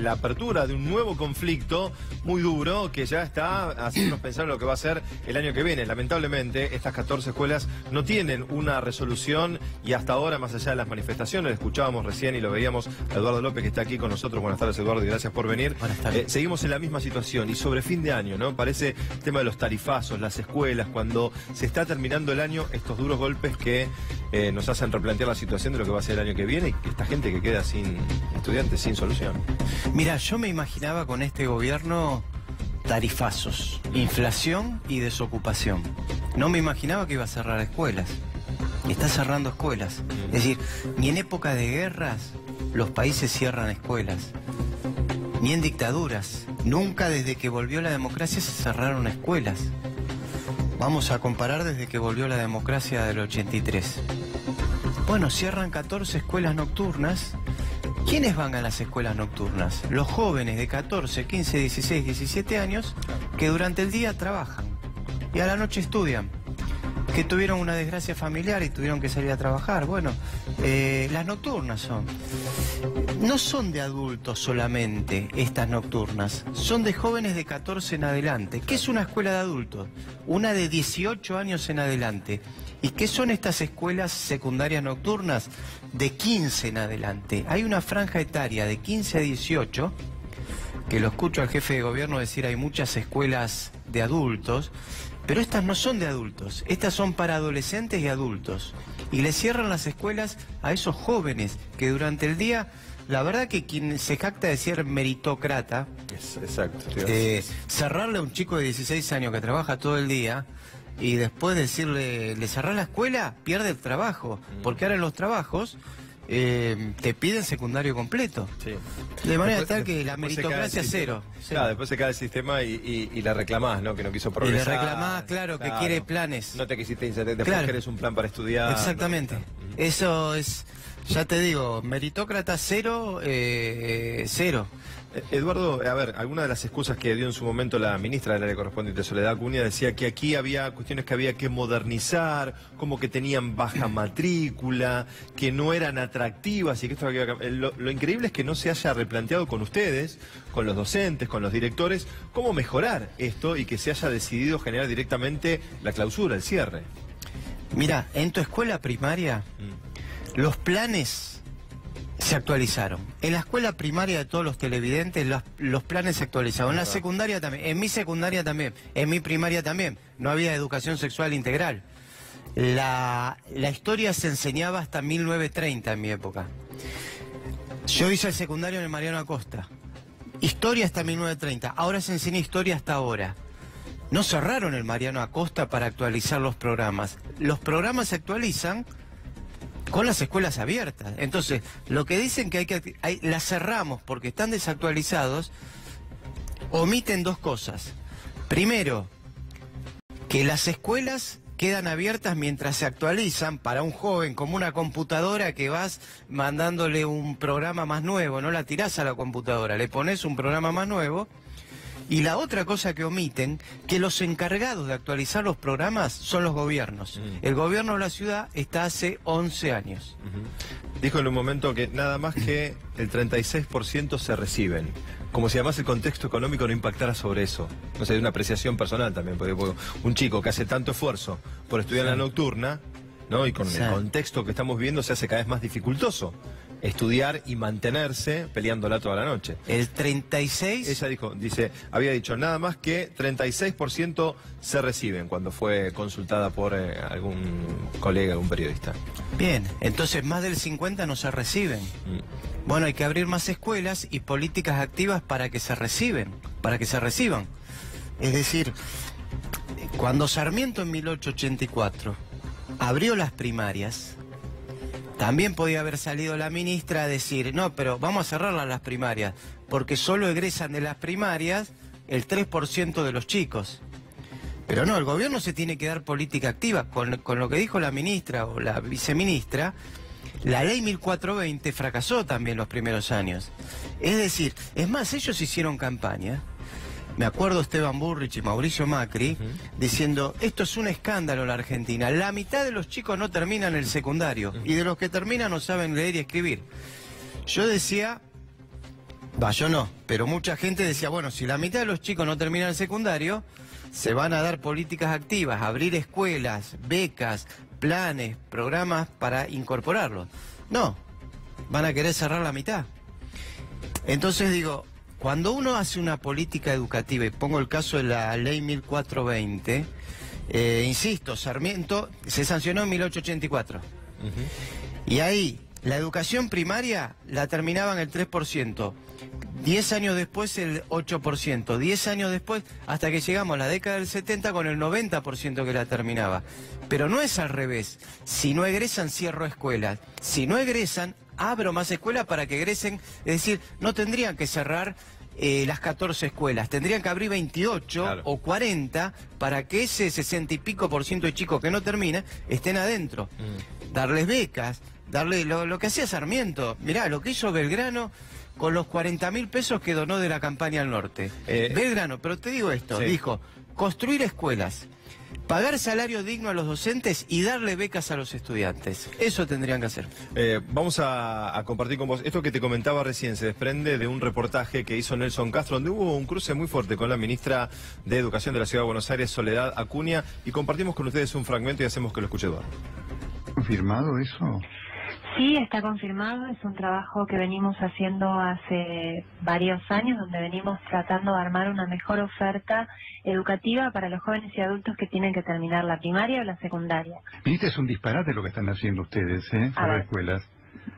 la apertura de un nuevo conflicto muy duro que ya está haciéndonos pensar en lo que va a ser el año que viene. Lamentablemente, estas 14 escuelas no tienen una resolución y hasta ahora, más allá de las manifestaciones, escuchábamos recién y lo veíamos a Eduardo López, que está aquí con nosotros. Buenas tardes, Eduardo, y gracias por venir. Buenas tardes. Seguimos en la misma situación y sobre fin de año, ¿no? Parece el tema de los tarifazos, las escuelas, cuando se está terminando el año, estos duros golpes que nos hacen replantear la situación de lo que va a ser el año que viene y esta gente que queda sin estudiantes, sin solución. Mira, yo me imaginaba con este gobierno tarifazos, inflación y desocupación. No me imaginaba que iba a cerrar escuelas. Está cerrando escuelas. Es decir, ni en época de guerras los países cierran escuelas. Ni en dictaduras. Nunca desde que volvió la democracia se cerraron escuelas. Vamos a comparar desde que volvió la democracia del 83. Bueno, cierran 14 escuelas nocturnas. ¿Quiénes van a las escuelas nocturnas? Los jóvenes de 14, 15, 16, 17 años que durante el día trabajan y a la noche estudian, que tuvieron una desgracia familiar y tuvieron que salir a trabajar. Bueno, las nocturnas son. No son de adultos solamente estas nocturnas, son de jóvenes de 14 en adelante. ¿Qué es una escuela de adultos? Una de 18 años en adelante. ¿Y qué son estas escuelas secundarias nocturnas? De 15 en adelante. Hay una franja etaria de 15 a 18, que lo escucho al jefe de gobierno decir hay muchas escuelas de adultos, pero estas no son de adultos, estas son para adolescentes y adultos. Y le cierran las escuelas a esos jóvenes que durante el día, la verdad que quien se jacta de ser meritócrata, Exacto. cerrarle a un chico de 16 años que trabaja todo el día y después decirle, le cerrás la escuela, pierde el trabajo, porque ahora en los trabajos te piden secundario completo. Sí. De manera tal que la meritocracia es cero. Claro, después se cae el sistema y la reclamás, ¿no? Que no quiso progresar. Y le reclamás, claro, que quiere planes. No te quisiste insertar, después Claro. querés un plan para estudiar. Exactamente. ¿No? Eso es, ya te digo, meritócrata cero, cero. Eduardo, a ver, alguna de las excusas que dio en su momento la ministra del área correspondiente, Soledad Acuña, decía que aquí había cuestiones que había que modernizar, como que tenían baja matrícula, que no eran atractivas y que esto había que... Lo increíble es que no se haya replanteado con ustedes, con los docentes, con los directores, cómo mejorar esto y que se haya decidido generar directamente la clausura, el cierre. Mira, en tu escuela primaria, los planes se actualizaron. En la escuela primaria de todos los televidentes, los planes se actualizaron. En la secundaria también, en mi secundaria también, en mi primaria también. No había educación sexual integral. La historia se enseñaba hasta 1930 en mi época. Yo hice el secundario en el Mariano Acosta. Historia hasta 1930. Ahora se enseña historia hasta ahora. No cerraron el Mariano Acosta para actualizar los programas. Los programas se actualizan con las escuelas abiertas. Entonces, lo que dicen que las cerramos porque están desactualizados, omiten dos cosas. Primero, que las escuelas quedan abiertas mientras se actualizan para un joven, como una computadora que vas mandándole un programa más nuevo, no la tirás a la computadora, le pones un programa más nuevo. Y la otra cosa que omiten, que los encargados de actualizar los programas son los gobiernos. El gobierno de la ciudad está hace 11 años. Dijo en un momento que nada más que el 36% se reciben. Como si además el contexto económico no impactara sobre eso. No sé, una apreciación personal también, porque un chico que hace tanto esfuerzo por estudiar en la nocturna, ¿no? Y con el contexto que estamos viviendo se hace cada vez más dificultoso estudiar y mantenerse peleándola toda la noche. El 36... Ella había dicho nada más que 36% se reciben cuando fue consultada por algún colega, algún periodista. Bien, entonces más del 50% no se reciben. Bueno, hay que abrir más escuelas y políticas activas para que se reciban. Es decir, cuando Sarmiento en 1884 abrió las primarias, también podía haber salido la ministra a decir, no, pero vamos a cerrar las primarias, porque solo egresan de las primarias el 3% de los chicos. Pero no, el gobierno se tiene que dar política activa. Con lo que dijo la ministra o la viceministra, la ley 1420 fracasó también los primeros años. Es decir, es más, ellos hicieron campaña. Me acuerdo Esteban Burrich y Mauricio Macri diciendo, esto es un escándalo en la Argentina. La mitad de los chicos no terminan el secundario y de los que terminan no saben leer y escribir. Yo decía, Va, yo no, pero mucha gente decía, bueno, si la mitad de los chicos no terminan el secundario, se van a dar políticas activas, abrir escuelas, becas, planes, programas para incorporarlos. No, van a querer cerrar la mitad. Entonces digo, cuando uno hace una política educativa, y pongo el caso de la ley 1420, insisto, Sarmiento se sancionó en 1884. Y ahí, la educación primaria la terminaban el 3%. 10 años después el 8%, 10 años después, hasta que llegamos a la década del 70 con el 90% que la terminaba. Pero no es al revés. Si no egresan, cierro escuelas. Si no egresan, abro más escuelas para que egresen. Es decir, no tendrían que cerrar las 14 escuelas. Tendrían que abrir 28 claro, o 40 para que ese 60 y pico % de chicos que no terminan estén adentro. Darles becas, darle lo que hacía Sarmiento. Mirá, lo que hizo Belgrano con los 40.000 pesos que donó de la campaña al norte. Belgrano, pero te digo esto, sí, dijo, construir escuelas, pagar salario digno a los docentes y darle becas a los estudiantes. Eso tendrían que hacer. Vamos a compartir con vos. Esto que te comentaba recién se desprende de un reportaje que hizo Nelson Castro, donde hubo un cruce muy fuerte con la ministra de Educación de la Ciudad de Buenos Aires, Soledad Acuña, y compartimos con ustedes un fragmento y hacemos que lo escuche Eduardo. ¿Confirmado eso? Sí, está confirmado, es un trabajo que venimos haciendo hace varios años, donde venimos tratando de armar una mejor oferta educativa para los jóvenes y adultos que tienen que terminar la primaria o la secundaria. Ministra, es un disparate lo que están haciendo ustedes, para las escuelas.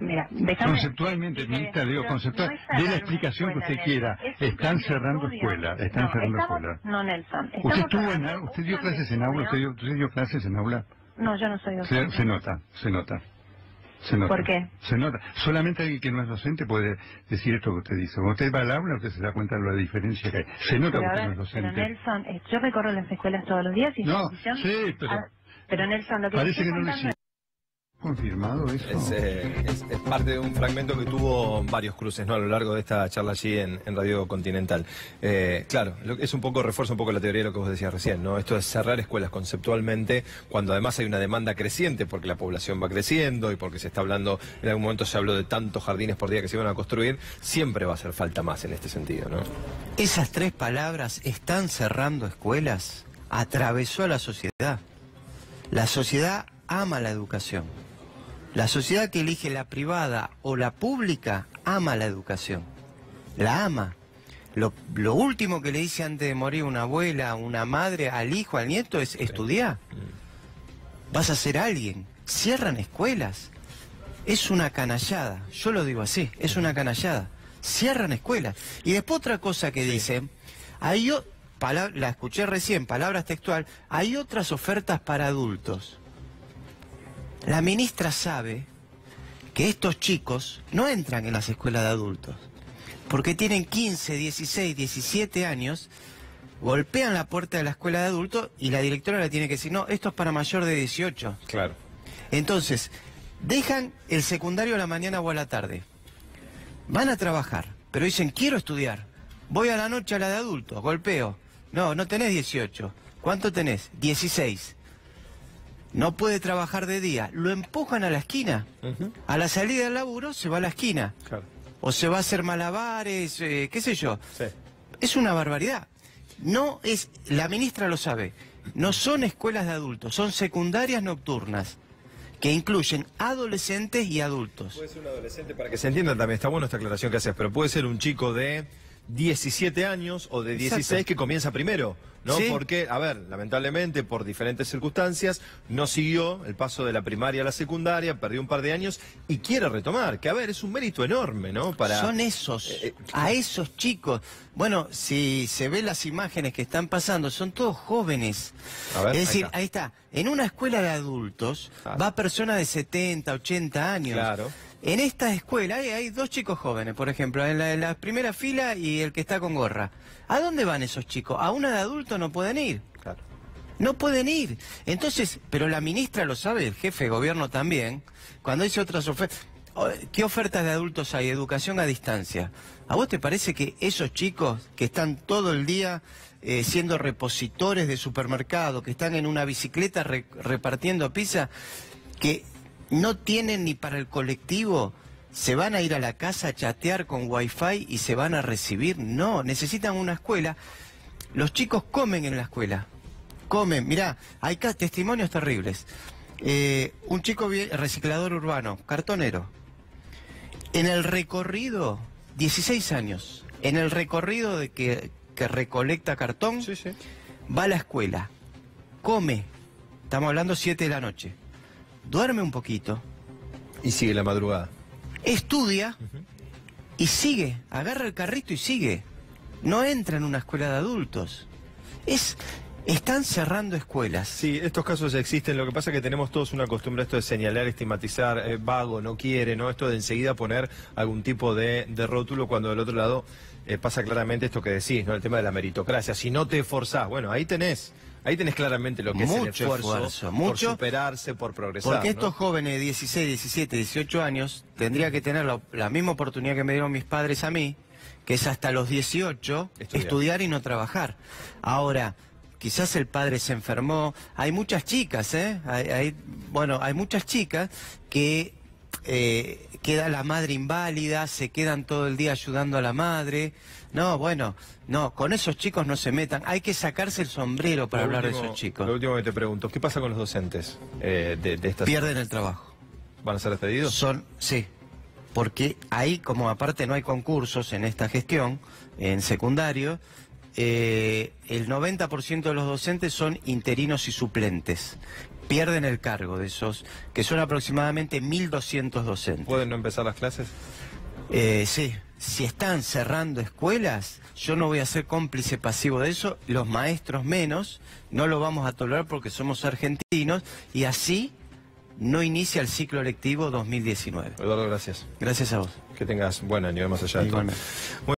Mira, conceptualmente, ministra, digo, conceptual, de la explicación que usted quiera. Están cerrando escuelas, están cerrando escuelas. No, Nelson. ¿Usted dio clases en aula? ¿Usted dio clases en aula? No, yo no soy docente. Se nota. Se nota. ¿Por qué? Se nota. Solamente alguien que no es docente puede decir esto que usted dice. Cuando usted va al aula, usted se da cuenta de la diferencia que hay. Se nota que usted no es docente. Pero Nelson, yo recorro las escuelas todos los días y... No, sí, pero Nelson, lo que... Parece que no lo hicieron. ¿Confirmado eso? Es parte de un fragmento que tuvo varios cruces, ¿no?, a lo largo de esta charla allí en Radio Continental. Claro, es un poco, refuerza un poco la teoría de lo que vos decías recién, ¿no? Esto es cerrar escuelas conceptualmente, cuando además hay una demanda creciente, porque la población va creciendo y porque se está hablando, en algún momento se habló de tantos jardines por día que se iban a construir, siempre va a hacer falta más en este sentido, ¿no? Esas tres palabras, están cerrando escuelas, atravesó a la sociedad. La sociedad ama la educación. La sociedad que elige la privada o la pública ama la educación. La ama. Lo último que le dice antes de morir una abuela, una madre, al hijo, al nieto es estudiar. Vas a ser alguien. Cierran escuelas. Es una canallada. Yo lo digo así, es una canallada. Cierran escuelas. Y después otra cosa que dicen, la escuché recién, palabras textual, hay otras ofertas para adultos. La ministra sabe que estos chicos no entran en las escuelas de adultos, porque tienen 15, 16, 17 años, golpean la puerta de la escuela de adultos y la directora le tiene que decir, no, esto es para mayor de 18. Claro. Entonces, dejan el secundario a la mañana o a la tarde. Van a trabajar, pero dicen, quiero estudiar. Voy a la noche a la de adultos, golpeo. No, no tenés 18. ¿Cuánto tenés? 16. No puede trabajar de día, lo empujan a la esquina. A la salida del laburo se va a la esquina. Claro. O se va a hacer malabares, qué sé yo. Sí. Es una barbaridad. No es, la ministra lo sabe, no son escuelas de adultos, son secundarias nocturnas, que incluyen adolescentes y adultos. Puede ser un adolescente, para que se entienda también, está bueno esta aclaración que haces, pero puede ser un chico de 17 años o de 16 Exacto. que comienza primero, ¿no? ¿Sí? Porque, a ver, lamentablemente, por diferentes circunstancias, no siguió el paso de la primaria a la secundaria, perdió un par de años y quiere retomar, que a ver, es un mérito enorme, ¿no? Son esos, a esos chicos. Bueno, si se ve las imágenes que están pasando, son todos jóvenes. A ver, es decir, ahí está, en una escuela de adultos va personas de 70, 80 años. Claro. En esta escuela hay dos chicos jóvenes, por ejemplo, en la primera fila y el que está con gorra. ¿A dónde van esos chicos? A una de adultos no pueden ir. Claro. No pueden ir. Entonces, pero la ministra lo sabe, el jefe de gobierno también, cuando dice otras ofertas. ¿Qué ofertas de adultos hay? Educación a distancia. ¿A vos te parece que esos chicos que están todo el día siendo repositores de supermercado, que están en una bicicleta repartiendo pizza, que no tienen ni para el colectivo, ¿Se van a ir a la casa a chatear con Wi-Fi y se van a recibir? No, necesitan una escuela. Los chicos comen en la escuela. Comen, mirá, hay testimonios terribles. Un chico reciclador urbano, cartonero. En el recorrido, 16 años, en el recorrido de que recolecta cartón, Sí, sí. va a la escuela, come, estamos hablando 7 de la noche, duerme un poquito, Y sigue la madrugada. estudia y sigue, agarra el carrito y sigue. No entra en una escuela de adultos. Están cerrando escuelas. Sí, estos casos existen. Lo que pasa es que tenemos todos una costumbre esto de señalar, estigmatizar, vago, no quiere, ¿no? Esto de enseguida poner algún tipo de rótulo cuando del otro lado pasa claramente esto que decís, ¿no? El tema de la meritocracia. Si no te esforzás, bueno, ahí tenés claramente lo que es el esfuerzo por superarse, por progresar. Porque ¿no? estos jóvenes de 16, 17, 18 años tendrían que tener la misma oportunidad que me dieron mis padres a mí, que es hasta los 18 estudiar y no trabajar. Ahora, quizás el padre se enfermó. Hay muchas chicas, hay muchas chicas que queda la madre inválida, se quedan todo el día ayudando a la madre. No, bueno, no, con esos chicos no se metan. Hay que sacarse el sombrero para hablar de esos chicos. Lo último que te pregunto, ¿qué pasa con los docentes de estas? Pierden el trabajo. ¿Van a ser despedidos? Sí, porque ahí, como aparte no hay concursos en esta gestión, en secundario, el 90% de los docentes son interinos y suplentes. Pierden el cargo de esos, que son aproximadamente 1.200 docentes. ¿Pueden no empezar las clases? Sí, si están cerrando escuelas, yo no voy a ser cómplice pasivo de eso, los maestros menos, no lo vamos a tolerar porque somos argentinos, y así no inicia el ciclo lectivo 2019. Eduardo, gracias. Gracias a vos. Que tengas buen año, más allá de todo. Igualmente.